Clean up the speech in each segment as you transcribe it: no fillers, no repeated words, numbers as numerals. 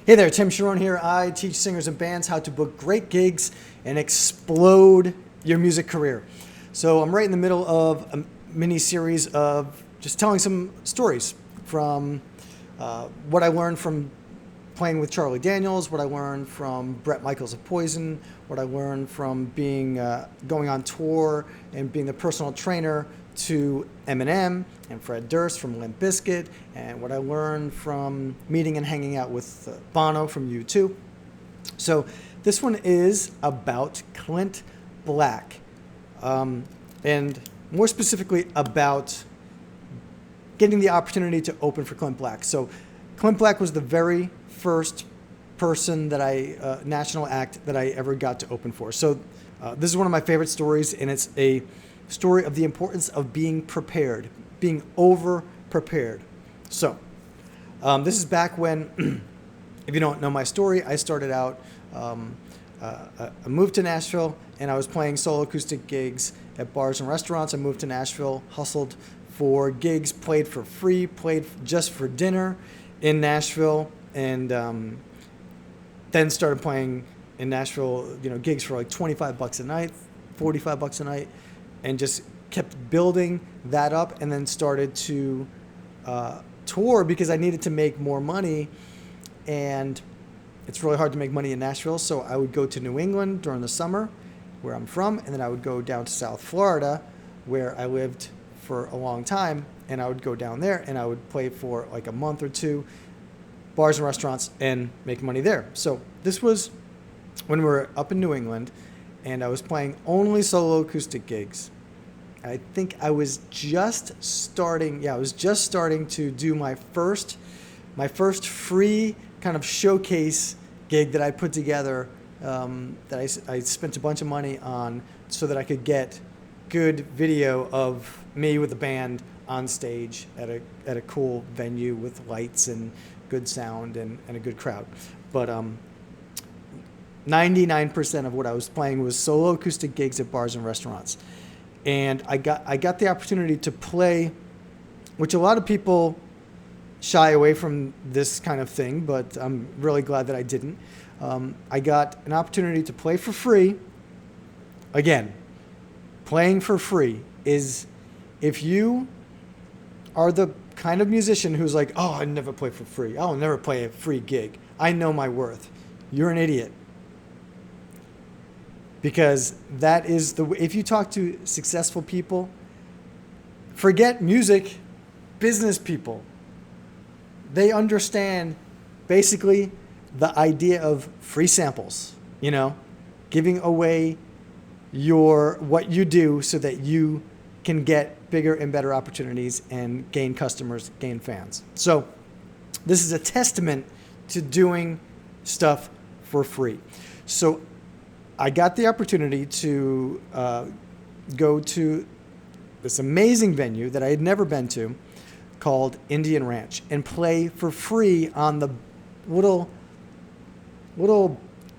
Hey there, Tim Charron here. I teach singers and bands how to book great gigs and explode your music career. So I'm right in the middle of a mini series of just telling some stories from what I learned from playing with Charlie Daniels, what I learned from Bret Michaels of Poison, what I learned from being going on tour and being the personal trainer to Eminem and Fred Durst from Limp Bizkit, and what I learned from meeting and hanging out with Bono from U2. So this one is about CLINT Black, and more specifically about getting the opportunity to open for CLINT Black. So CLINT Black was the very first person that national act that I ever got to open for. So this is one of my favorite stories, and it's a story of the importance of being prepared, being over-prepared. So this is back when, if you don't know my story, I started out, I moved to Nashville, and I was playing solo acoustic gigs at bars and restaurants. I moved to Nashville, hustled for gigs, played for free, played just for dinner in Nashville, and then started playing in Nashville, gigs for like $25 a night, $45 a night, and just kept building that up, and then started to tour because I needed to make more money, and it's really hard to make money in Nashville. So I would go to New England during the summer, where I'm from, and then I would go down to South Florida, where I lived for a long time, and I would go down there and I would play for like a month or two, bars and restaurants, and make money there. So this was when we were up in New England, and I was playing only solo acoustic gigs. I think I was just starting, to do my first free kind of showcase gig that I put together, that I spent a bunch of money on so that I could get good video of me with the band on stage at a cool venue with lights and good sound and a good crowd. But 99% of what I was playing was solo acoustic gigs at bars and restaurants. And I got the opportunity to play, which a lot of people shy away from this kind of thing, but I'm really glad that I didn't. I got an opportunity to play for free. Again, playing for free is, if you are the kind of musician who's like, oh, I never play for free, I'll never play a free gig, I know my worth, you're an idiot. Because that is if you talk to successful people, forget music, business people, they understand basically the idea of free samples, giving away what you do so that you can get bigger and better opportunities and gain customers, gain fans. So this is a testament to doing stuff for free. So I got the opportunity to go to this amazing venue that I had never been to called Indian Ranch and play for free on the little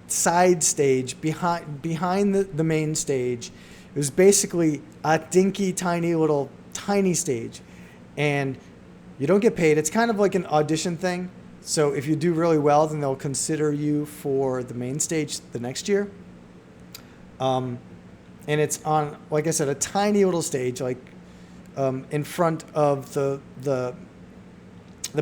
side stage behind the main stage. It was basically a dinky, tiny stage, and you don't get paid. It's kind of like an audition thing. So if you do really well, then they'll consider you for the main stage the next year. And it's on, like I said, a tiny little stage, like in front of the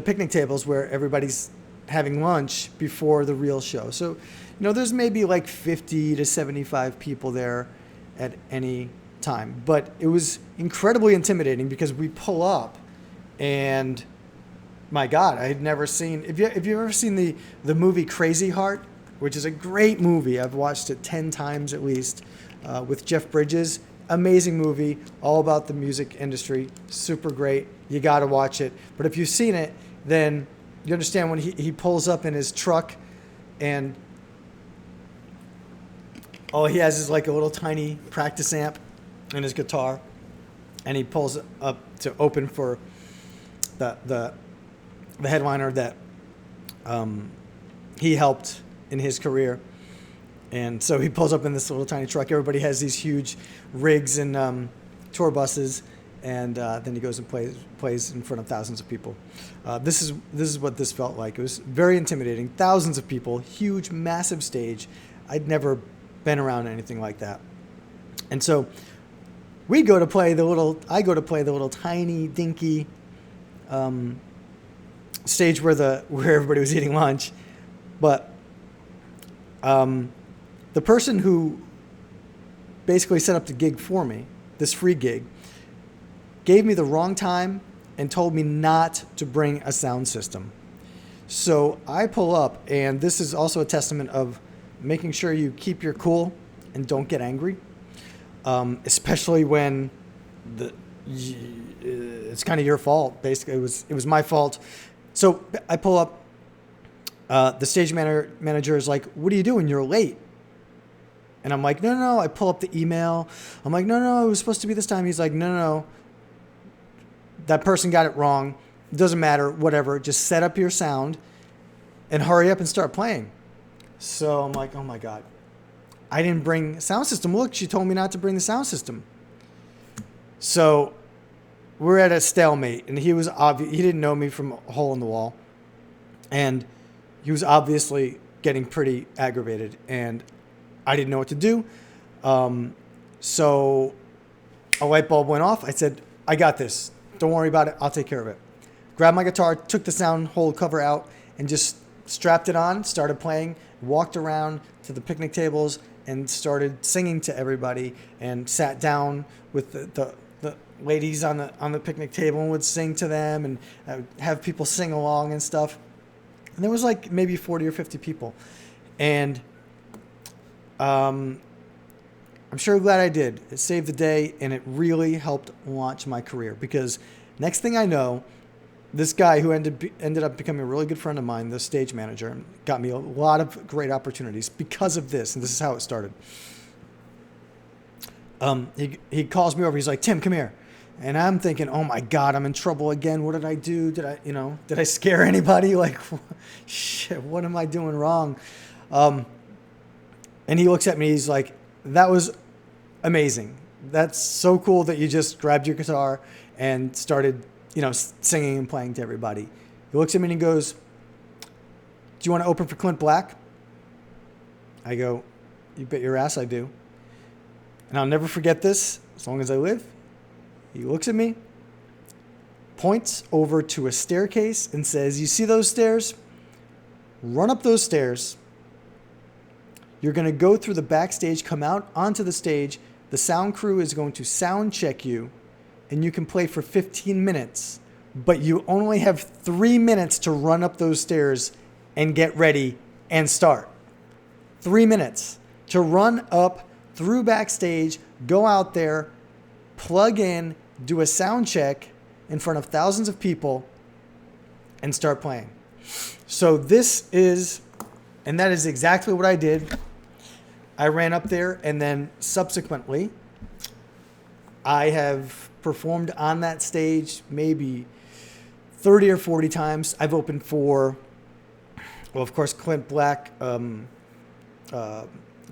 picnic tables where everybody's having lunch before the real show. So, there's maybe like 50 to 75 people there at any time. But it was incredibly intimidating because we pull up, and my God, I had never seen. If you've ever seen the movie Crazy Heart, which is a great movie, I've watched it 10 times at least, with Jeff Bridges. Amazing movie, all about the music industry, super great. You got to watch it. But if you've seen it, then you understand when he pulls up in his truck, and all he has is like a little tiny practice amp and his guitar, and he pulls up to open for the headliner that he helped in his career. And so he pulls up in this little tiny truck. Everybody has these huge rigs and tour buses, and then he goes and plays in front of thousands of people. This is what this felt like. It was very intimidating. Thousands of people, huge, massive stage. I'd never been around anything like that. And so I go to play the little tiny, dinky stage where everybody was eating lunch. But the person who basically set up the gig for me, this free gig, gave me the wrong time and told me not to bring a sound system. So I pull up, and this is also a testament of making sure you keep your cool and don't get angry, especially when it's kind of your fault. Basically, it was my fault. So I pull up. The stage manager is like, "What are you doing? You're late." And I'm like, no. I pull up the email. I'm like, no, it was supposed to be this time. He's like, no. That person got it wrong. It doesn't matter. Whatever. Just set up your sound and hurry up and start playing. So I'm like, oh my God. I didn't bring a sound system. Look, she told me not to bring the sound system. So we're at a stalemate, and he didn't know me from a hole in the wall. And he was obviously getting pretty aggravated, and I didn't know what to do. So a light bulb went off. I said, I got this. Don't worry about it. I'll take care of it. Grabbed my guitar, took the sound hole cover out, and just strapped it on, started playing, walked around to the picnic tables, and started singing to everybody, and sat down with the ladies on the picnic table and would sing to them, and I would have people sing along and stuff. And there was like maybe 40 or 50 people. And I'm sure glad I did. It saved the day, and it really helped launch my career, because next thing I know, this guy who ended up becoming a really good friend of mine, the stage manager, got me a lot of great opportunities because of this, and this is how it started. He calls me over. He's like, "Tim, come here." And I'm thinking, oh my God, I'm in trouble again. What did I do? Did I scare anybody? Like, shit, what am I doing wrong? And he looks at me, he's like, "That was amazing. That's so cool that you just grabbed your guitar and started, singing and playing to everybody." He looks at me and he goes, "Do you want to open for CLINT BLACK?" I go, "You bet your ass I do." And I'll never forget this as long as I live. He looks at me, points over to a staircase and says, "You see those stairs? Run up those stairs. You're going to go through the backstage, come out onto the stage. The sound crew is going to sound check you, and you can play for 15 minutes. But you only have 3 minutes to run up those stairs and get ready and start. 3 minutes to run up through backstage, go out there, plug in, do a sound check in front of thousands of people, and start playing." So that is exactly what I did. I ran up there, and then subsequently, I have performed on that stage maybe 30 or 40 times. I've opened for, well, of course, CLINT BLACK,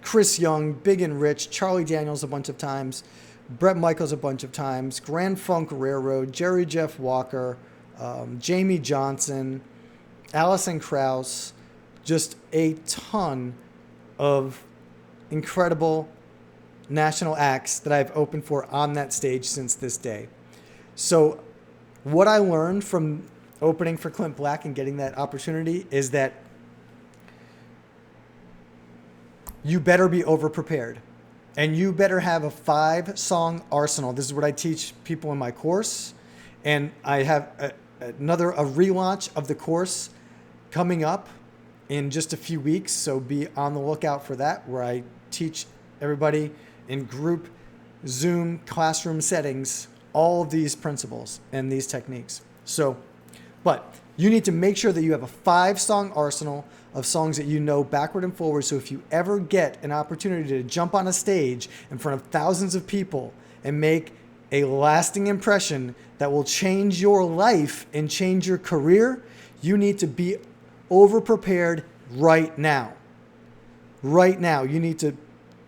Chris Young, Big and Rich, Charlie Daniels a bunch of times, Brett Michaels a bunch of times, Grand Funk Railroad, Jerry Jeff Walker, Jamie Johnson, Alison Krauss, just a ton of incredible national acts that I've opened for on that stage since this day. So what I learned from opening for CLINT BLACK and getting that opportunity is that you better be over-prepared. And you better have a 5-song arsenal. This is what I teach people in my course. And I have a relaunch of the course coming up in just a few weeks. So be on the lookout for that, where I teach everybody in group Zoom classroom settings all of these principles and these techniques. But you need to make sure that you have a 5-song arsenal of songs that you know backward and forward. So if you ever get an opportunity to jump on a stage in front of thousands of people and make a lasting impression that will change your life and change your career, you need to be over-prepared right now. Right now, you need to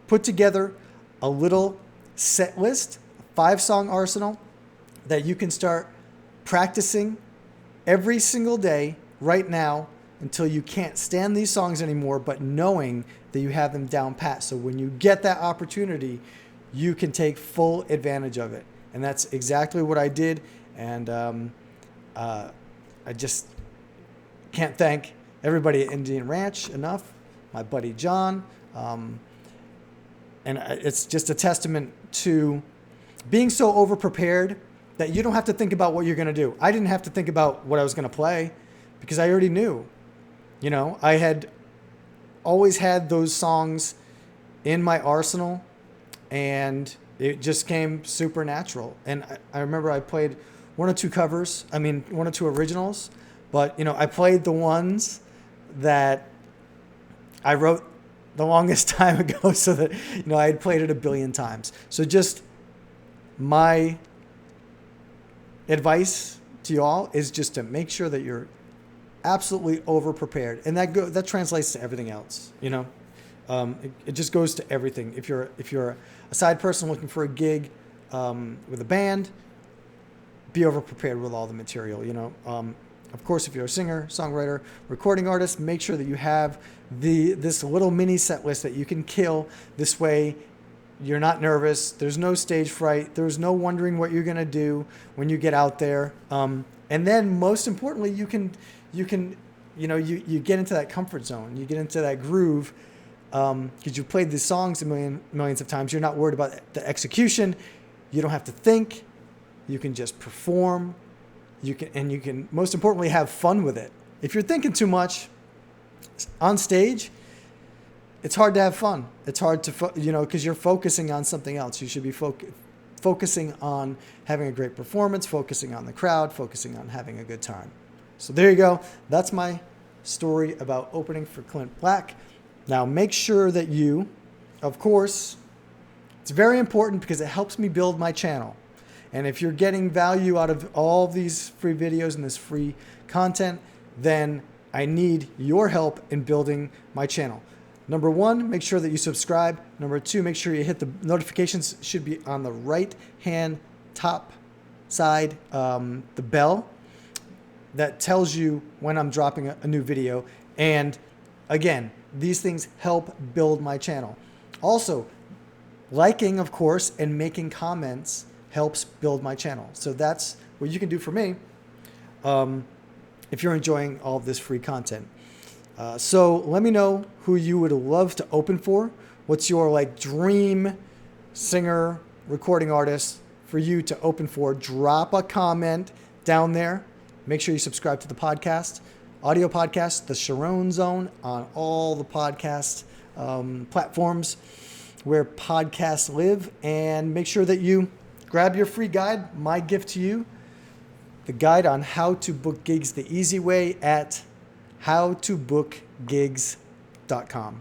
put together a little set list, a 5-song arsenal, that you can start practicing every single day right now until you can't stand these songs anymore, but knowing that you have them down pat. So when you get that opportunity, you can take full advantage of it. And that's exactly what I did. And I just can't thank everybody at Indian Ranch enough, my buddy John. And it's just a testament to being so over-prepared that you don't have to think about what you're going to do. I didn't have to think about what I was going to play because I already knew. You know, I had always had those songs in my arsenal, and it just came super natural. And I remember I played one or two originals, but, you know, I played the ones that I wrote the longest time ago so that, you know, I had played it a billion times. So just my advice to you all is just to make sure that you're absolutely over prepared, and that translates to everything else. You know, it just goes to everything. If you're a side person looking for a gig with a band, be over prepared with all the material. You know, of course, if you're a singer, songwriter, recording artist, make sure that you have this little mini set list that you can kill. This way, you're not nervous. There's no stage fright. There's no wondering what you're gonna do when you get out there. And then, most importantly, you get into that comfort zone. You get into that groove because you've played these songs millions of times. You're not worried about the execution. You don't have to think. You can just perform. You can most importantly have fun with it. If you're thinking too much on stage, it's hard to have fun. It's hard to because you're focusing on something else. You should be focusing on having a great performance, focusing on the crowd, focusing on having a good time. So there you go. That's my story about opening for CLINT Black. Now make sure that you, of course, it's very important because it helps me build my channel. And if you're getting value out of all of these free videos and this free content, then I need your help in building my channel. Number one, make sure that you subscribe. Number two, make sure you hit the notifications. Should be on the right-hand top side, the bell that tells you when I'm dropping a new video. And again, these things help build my channel. Also, liking, of course, and making comments helps build my channel. So that's what you can do for me if you're enjoying all of this free content. So let me know who you would love to open for. What's your dream singer, recording artist for you to open for? Drop a comment down there. Make sure you subscribe to the podcast, audio podcast, the Charron Zone on all the podcast platforms where podcasts live. And make sure that you grab your free guide, my gift to you, the guide on how to book gigs the easy way at howtobookgigs.com.